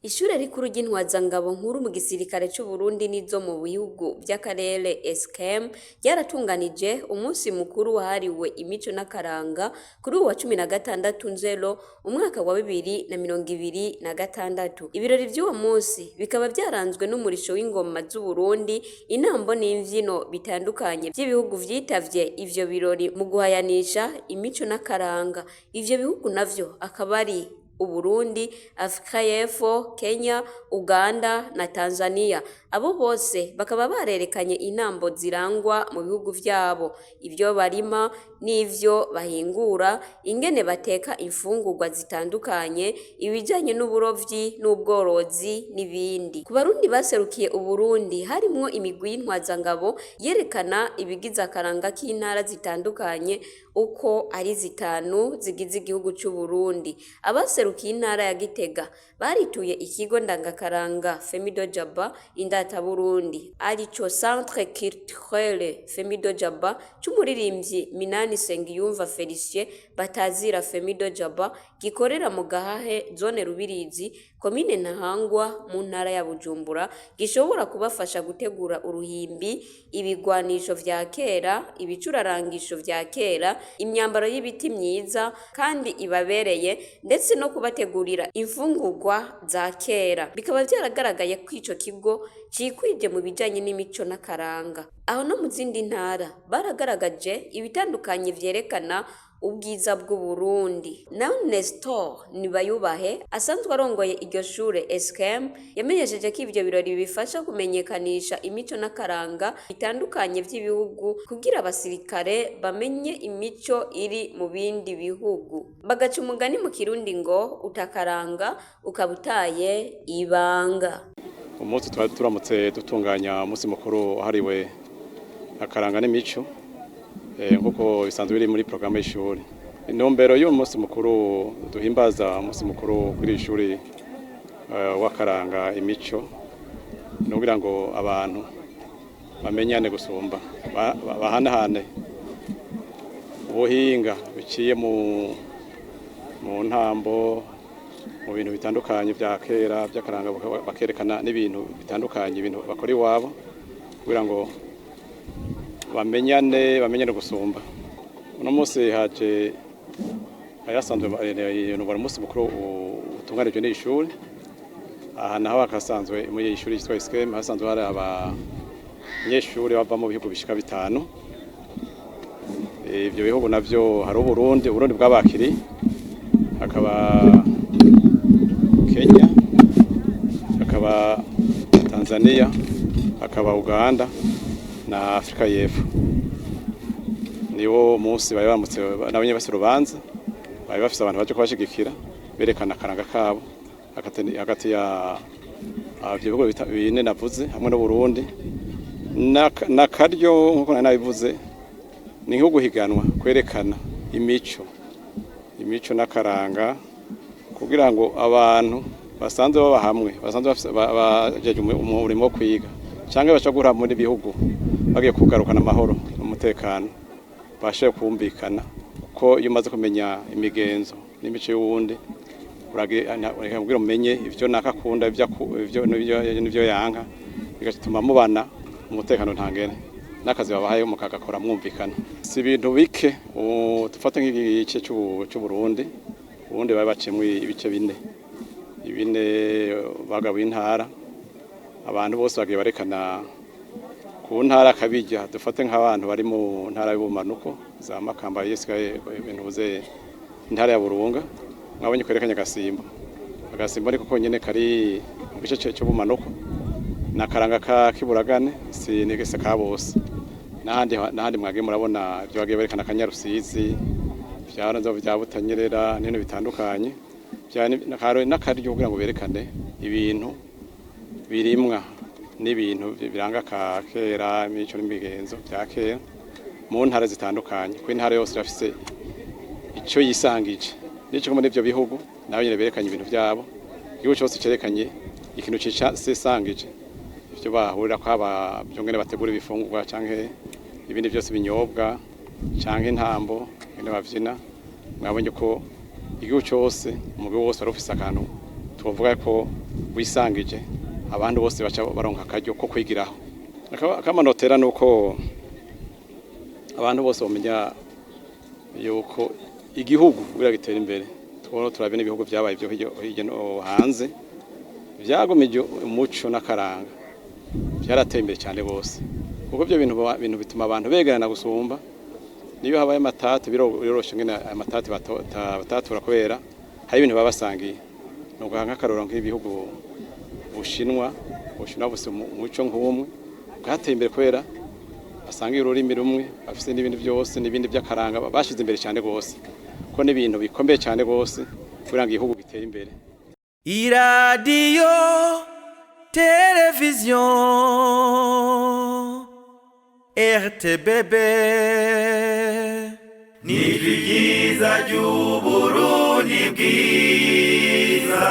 Ishure rikuru ry'intwazangabo nkuru mu gisirikare c'u Burundi nizo mu bihugu vy'akarere SKM ryaratunganije umunsi mukuru wahariwe imico n'akaranga kuri uwa 16 Nzero umwaka wa 2026. Ibirori vy'uwo munsi bikaba vyaranzwe n'umurisho w'ingoma z'u Burundi, intambo n'imvyino bitandukanye vy'ibihugu vyitavye ivyo birori mu guhayanisha imico n'akaranga. Ivyo bihugu navyo akaba ari Uburundi, Afrika y'Epfo, Kenya, Uganda na Tanzania. Abo bose bakaba barerekanye intambo zirangwa mu bihugu vyabo, ivyo barima n'ivyo bahingura, ingene bateka imfungurwa zitandukanye, ibijanye n'uburovyi n'ubworozi n'ibindi. Ku Barundi baserukiye Uburundi harimwo imigwi y'intwazangabo yerekana ibigize akaranga k'intara zitandukanye uko ari zitanu zigize igihugu c'u Burundi. Abaserukiye intara ya Gitega barituye ikigo ndangakaranga Femido Jaba Indata Burundi, arico Centre Culturel Femido Jaba c'umuririmbyi Minani Sengiyumva Felicien batazira Femido Jaba, gikorera mu Gahahe zone Rubirizi komine Ntahangwa mu ntara ya Bujumbura, gishobora kubafasha gutegura uruhimbi, ibigwanisho vya kera, ibicurarangisho vya kera, imyambaro y'ibiti myiza kandi ibabereye, ndetse no kubategurira imfungurwa za kera. Bikaba vyaragaragaye ko ico kigo cikwije mu bijanye n'imico n'akaranga. Aho no mu zindi ntara baragaragaje ibitandukanye vyerekana ubwiza bw'u Burundi. Naho Nestor Nibayubahe asanzwe arongoye iryo shure SKM yamenyesheje ko ivyo birori bifasha kumenyekanisha imico n'akaranga bitandukanye vy'ibihugu kugira abasirikare bamenye imico iri mu bindi bihugu. Bagaca umugani mu Kirundi ngo utakaranga ukabutaye ibanga. Umunsi twari turamutse dutunganya umunsi mukuru wahariwe akaranga n'imico nkuko bisanzwe biri muri programme y'ishuri. Intumbero y'uwo munsi mukuru duhimbaza umunsi mukuru kuri ishuri w'akaranga imico no kugira ngo abantu bamenyane gusumba, bahanahane ubuhinga biciye mu ntambo, mu bintu bitandukanye vya kera by'akaranga, bakerekana n'ibintu bitandukanye, ibintu bakora iwabo kugira ngo bamenyane gusumba. Uno munsi haje ayasanzwe bari umunsi mukuru utunganijwe n'ishuri. Aha naho hakasanzwe muri ishuri yitwa SKM hasanzwe hari abanyeshuri bava mu bihugu bishika 5. Ivyo bihugu navyo hari Uburundi bw'abakiri, hakaba Kenya, hakaba Tanzania, hakaba Uganda na Afrika y'Epfo. Niwo munsi bari baramutse nabonye base rubanza, bari bafise abantu baje kubashigikira berekana akaranga kabo hagati ya bihugu bine navuze hamwe no Burundi. Na karyo nkuko nabivuze ni nko guhiganwa kwerekana imico n'akaranga kugira ngo abantu basanzwe baba hamwe, basanzwe bajeje umurimo wo kwiga cyangwa bashagura muri bihugu bagiye kugarukana amahoro n'umutekano, bashe kumvikana ko iyo umaze kumenya imigenzo n'imico y'uwundi uragenda umenye ivyo nakakunda ivyo yanka, bigatuma mubana umutekano ntangere n'akazi babahaye mu kagakora mwumvikana. Si ibintu bike tufate nk'igice cy'u Burundi. Ubundi bari bacimwe ibice 4 bagabuye intara, abantu bose bagiye barekana ku ntara kabijya. Dufate nk'abantu bari mu ntara y'ubumanuko za Makamba, yesigaye ibintu buze intara ya Burunga, mwabonye kwerekanya Agasimbo ariko konyene kari mu gice cy'ubumanuko, nakaranga ka Kiburagane sinigese ka bose. Nahandi mwage murabona byo bagiye berekana Kanyarusizi, byaranzo bya Butanyerera n'ibintu bitandukanye n'akaryo kugira ngo berekane ibintu birimwa n'ibintu biranga ka kera, imico n'imigenzo bya kera mu ntara zitandukanye. Ku intara yose irafise ico yisangije n'ico muri ivyo bihugu naho nyine berekanye ibintu byabo. Igihugu cyose cerekanye ikintu cisangije, ivyo bahurira kwaba byongene bategura ibifungurwa canke ibindi byose binyobwa canke intambo ine bavyina. Mwabonye ko igihugu cyose umugabo wose arufise akantu tuvuga ko wisangije abantu bose baca baronka akaryo ko kwigiraho. Akamanotera nuko abantu bose bamenya yuko igihugu bira gitera imbere. Turabe n'ibihugu byabaye byo hirya no hanze byagomije umuco n'akaranga byarateye imbere cyane bose, kuko byo bintu bituma abantu begerana gusumba. Niyo habaye amatati biroroshe ngene amatati batatura kubera hari ibintu babasangiye. Nuko nk'akaroro nk'ibihugu Bushinwa bose umuco nk'umwe bwateye imbere kubera basangiye ururimi rumwe, bafise n'ibindi byose n'ibindi by'akaranga bashize imbere cyane gose, ko n'ibintu bikomeye cyane gose kugira ngo igihugu gitere imbere. Iradiyo televiziyo RTBB ni byiza by'Uburundi bwiza.